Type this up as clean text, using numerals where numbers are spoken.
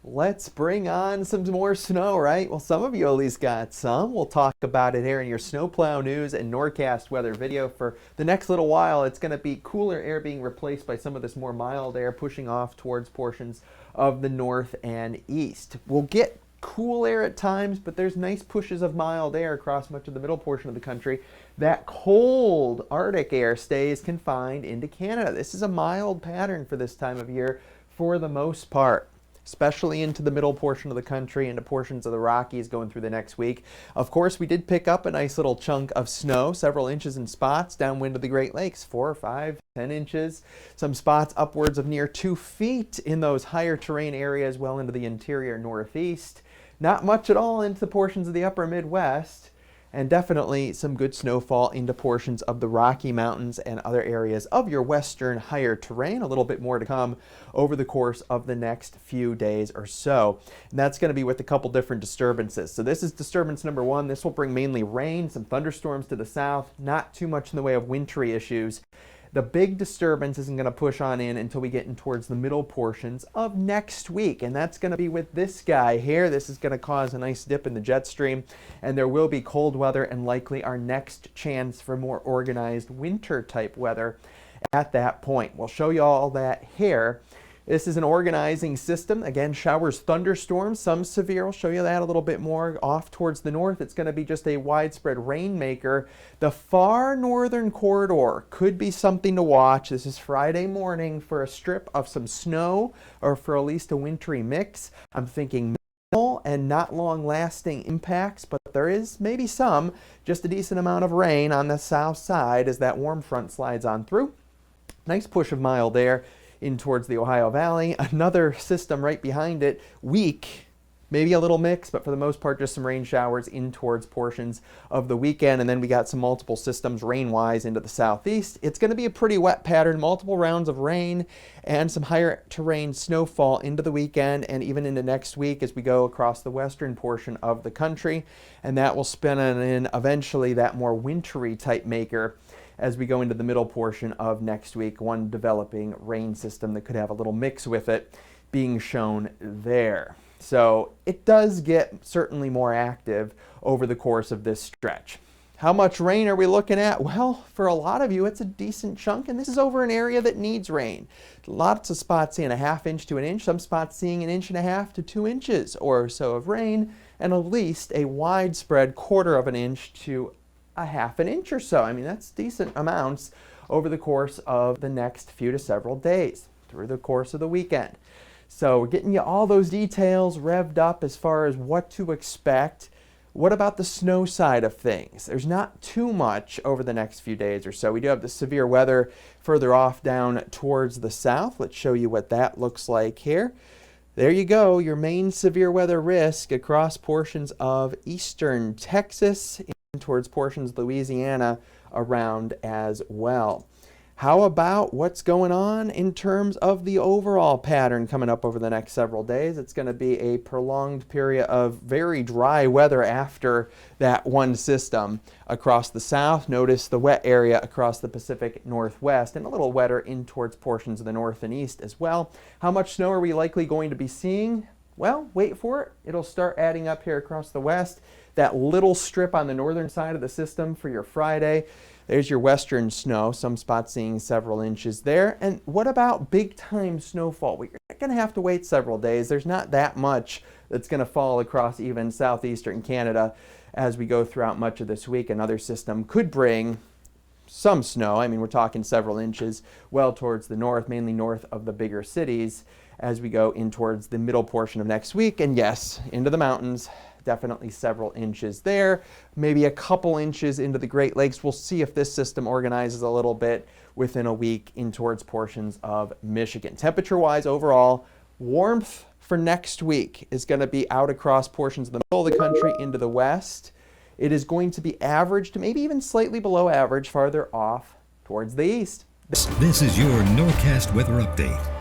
Let's bring on some more snow, right? Well, some of you at least got some. We'll talk about it here in your snowplow news and Norcast weather video for the next little while. It's going to be cooler air being replaced by some of this more mild air pushing off towards portions of the north and east. We'll get cool air at times, but there's nice pushes of mild air across much of the middle portion of the country. That cold Arctic air stays confined into Canada. This is a mild pattern for this time of year for the most part, especially into the middle portion of the country, into portions of the Rockies going through the next week. Of course, we did pick up a nice little chunk of snow, several inches in spots downwind of the Great Lakes, 4, 5, 10 inches. Some spots upwards of near 2 feet in those higher terrain areas well into the interior northeast. Not much at all into portions of the upper Midwest. And definitely some good snowfall into portions of the Rocky Mountains and other areas of your western higher terrain. A little bit more to come over the course of the next few days or so. And that's going to be with a couple different disturbances. So this is disturbance number 1. This will bring mainly rain, some thunderstorms to the south, not too much in the way of wintry issues. The big disturbance isn't going to push on in until we get in towards the middle portions of next week. And that's going to be with this guy here. This is going to cause a nice dip in the jet stream. And there will be cold weather and likely our next chance for more organized winter type weather at that point. We'll show you all that here. This is an organizing system. Again, showers, thunderstorms, some severe. I'll show you that a little bit more off towards the north. It's going to be just a widespread rainmaker. The far northern corridor could be something to watch. This is Friday morning for a strip of some snow or for at least a wintry mix. I'm thinking minimal and not long-lasting impacts, but there is maybe some, just a decent amount of rain on the south side as that warm front slides on through. Nice push of mild air in towards the Ohio Valley. Another system right behind it, weak, maybe a little mix, but for the most part just some rain showers in towards portions of the weekend. And then we got some multiple systems rain-wise into the southeast. It's going to be a pretty wet pattern, multiple rounds of rain and some higher terrain snowfall into the weekend and even into next week as we go across the western portion of the country. And that will spin in eventually that more wintry type maker as we go into the middle portion of next week, one developing rain system that could have a little mix with it being shown there. So it does get certainly more active over the course of this stretch. How much rain are we looking at? Well, for a lot of you, it's a decent chunk, and this is over an area that needs rain. Lots of spots seeing a ½ inch to an inch, some spots seeing 1.5 inches to 2 inches or so of rain, and at least a widespread 1/4 inch to a ½ inch or so. I mean, that's decent amounts over the course of the next few to several days through the course of the weekend. So we're getting you all those details revved up as far as what to expect. What about the snow side of things? There's not too much over the next few days or so. We do have the severe weather further off down towards the south. Let's show you what that looks like here. There you go, your main severe weather risk across portions of eastern Texas towards portions of Louisiana around as well. How about what's going on in terms of the overall pattern coming up over the next several days? It's going to be a prolonged period of very dry weather after that one system across the south. Notice the wet area across the Pacific Northwest and a little wetter in towards portions of the north and east as well. How much snow are we likely going to be seeing? Well, wait for it. It'll start adding up here across the west. That little strip on the northern side of the system for your Friday. There's your western snow, some spots seeing several inches there. And what about big time snowfall? Well, you're going to have to wait several days. There's not that much that's going to fall across even southeastern Canada as we go throughout much of this week. Another system could bring some snow. I mean, we're talking several inches well towards the north, mainly north of the bigger cities as we go in towards the middle portion of next week. And yes, into the mountains. Definitely several inches there, maybe a couple inches into the Great Lakes. We'll see if this system organizes a little bit within a week in towards portions of Michigan. Temperature-wise, overall, warmth for next week is going to be out across portions of the middle of the country into the west. It is going to be average to maybe even slightly below average farther off towards the east. This is your Norcast weather update.